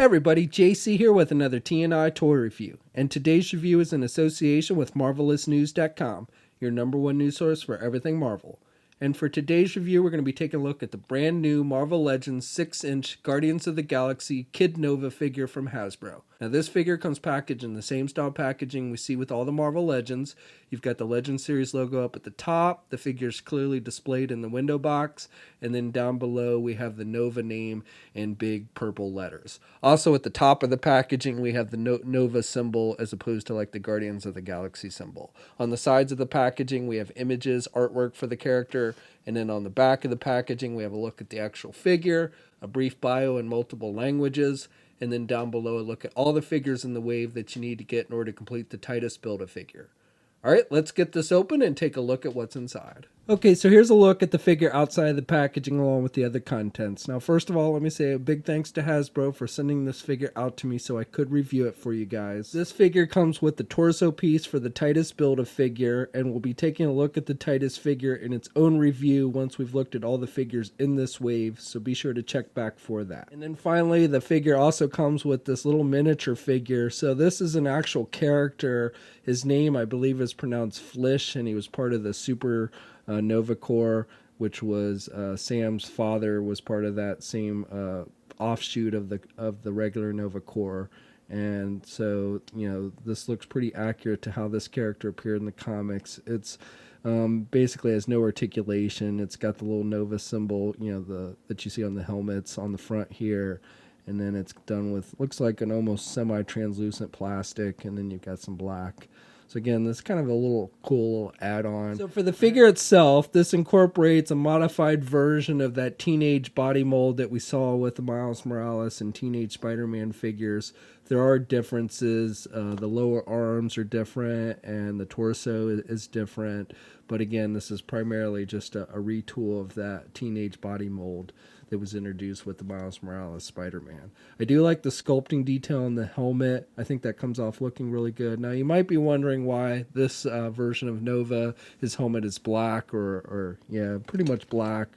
Hey everybody, JC here with another TNI toy review, and today's review is in association with MarvelousNews.com, your number one news source for everything Marvel. And for today's review, we're going to be taking a look at the brand new Marvel Legends 6-inch Guardians of the Galaxy Kid Nova figure from Hasbro. Now this figure comes packaged in the same style packaging we see with all the Marvel Legends. You've got the Legends series logo up at the top, the figure's clearly displayed in the window box, and then down below we have the Nova name in big purple letters. Also at the top of the packaging we have the Nova symbol as opposed to like the Guardians of the Galaxy symbol. On the sides of the packaging we have images, artwork for the character, and then on the back of the packaging we have a look at the actual figure, a brief bio in multiple languages, and then down below a look at all the figures in the wave that you need to get in order to complete the Titus Build-A-Figure. Alright, let's get this open and take a look at what's inside. Okay, so here's a look at the figure outside of the packaging along with the other contents. Now, first of all, let me say a big thanks to Hasbro for sending this figure out to me so I could review it for you guys. This figure comes with the torso piece for the Titus Build-A-Figure, and we'll be taking a look at the Titus figure in its own review once we've looked at all the figures in this wave, so be sure to check back for that. And then finally, the figure also comes with this little miniature figure. So this is an actual character. His name, I believe, is pronounced Phlish, and he was part of the Supernova Corps, which was Sam's father was part of that same offshoot of the regular Nova Corps. And so, you know, this looks pretty accurate to how this character appeared in the comics. It's basically has no articulation. It's got the little Nova symbol, you know, that you see on the helmets on the front here. And then it's done with, looks like an almost semi-translucent plastic, and then you've got some black. So again, this is kind of a little cool little add-on. So for the figure itself, this incorporates a modified version of that teenage body mold that we saw with the Miles Morales and Teenage Spider-Man figures. There are differences. The lower arms are different, and the torso is different. But again, this is primarily just a retool of that teenage body mold that was introduced with the Miles Morales Spider-Man. I do like the sculpting detail on the helmet. I think that comes off looking really good. Now you might be wondering why this version of Nova, his helmet is black or yeah, pretty much black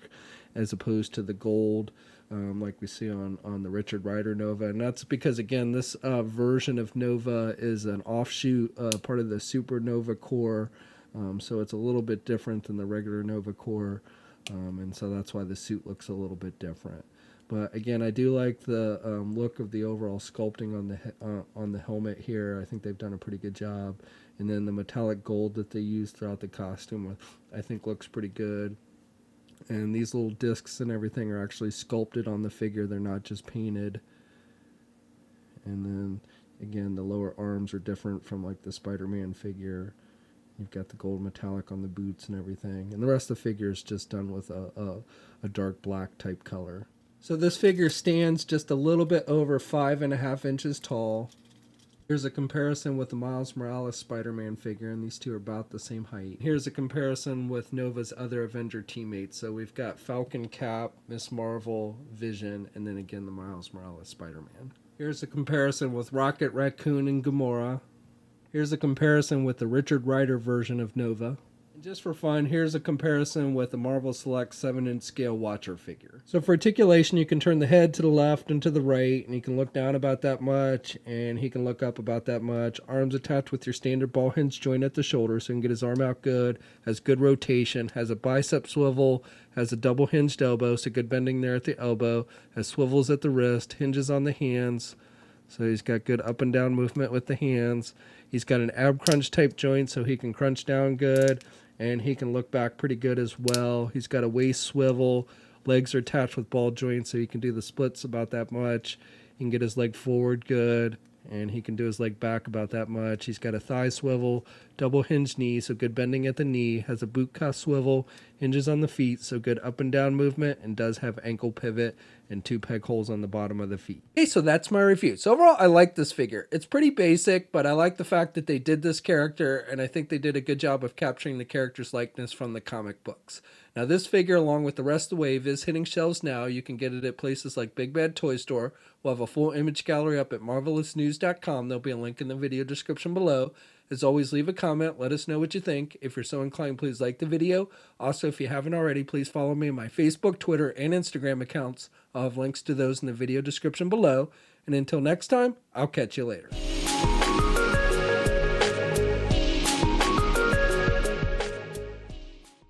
as opposed to the gold like we see on the Richard Rider Nova. And that's because, again, this version of Nova is an offshoot part of the Supernova Corps. So it's a little bit different than the regular Nova Corps. And so that's why the suit looks a little bit different. But again, I do like the look of the overall sculpting on the helmet here. I think they've done a pretty good job. And then the metallic gold that they use throughout the costume, I think looks pretty good. And these little discs and everything are actually sculpted on the figure. They're not just painted. And then again, the lower arms are different from like the Spider-Man figure. You've got the gold metallic on the boots and everything. And the rest of the figure is just done with a dark black type color. So this figure stands just a little bit over 5.5 inches tall. Here's a comparison with the Miles Morales Spider-Man figure, and these two are about the same height. Here's a comparison with Nova's other Avenger teammates. So we've got Falcon, Cap, Miss Marvel, Vision, and then again the Miles Morales Spider-Man. Here's a comparison with Rocket, Raccoon, and Gamora. Here's a comparison with the Richard Rider version of Nova. And just for fun, here's a comparison with the Marvel Select 7-inch scale Watcher figure. So for articulation, you can turn the head to the left and to the right, and you can look down about that much, and he can look up about that much. Arms attached with your standard ball hinge joint at the shoulder, so he can get his arm out good, has good rotation, has a bicep swivel, has a double hinged elbow, so good bending there at the elbow, has swivels at the wrist, hinges on the hands. So he's got good up and down movement with the hands. He's got an ab crunch type joint, so he can crunch down good, and he can look back pretty good as well. He's got a waist swivel. Legs are attached with ball joints, so he can do the splits about that much. He can get his leg forward good, and he can do his leg back about that much. He's got a thigh swivel, double hinged knee, so good bending at the knee, has a boot cuff swivel, hinges on the feet, so good up and down movement, and does have ankle pivot and 2 peg holes on the bottom of the feet. Okay, so that's my review. So overall, I like this figure. It's pretty basic, but I like the fact that they did this character, and I think they did a good job of capturing the character's likeness from the comic books. Now, this figure, along with the rest of the wave, is hitting shelves now. You can get it at places like Big Bad Toy Store. We'll have a full image gallery up at MarvelousNews.com. There'll be a link in the video description below. As always, leave a comment. Let us know what you think. If you're so inclined, please like the video. Also, if you haven't already, please follow me on my Facebook, Twitter, and Instagram accounts. I'll have links to those in the video description below. And until next time, I'll catch you later.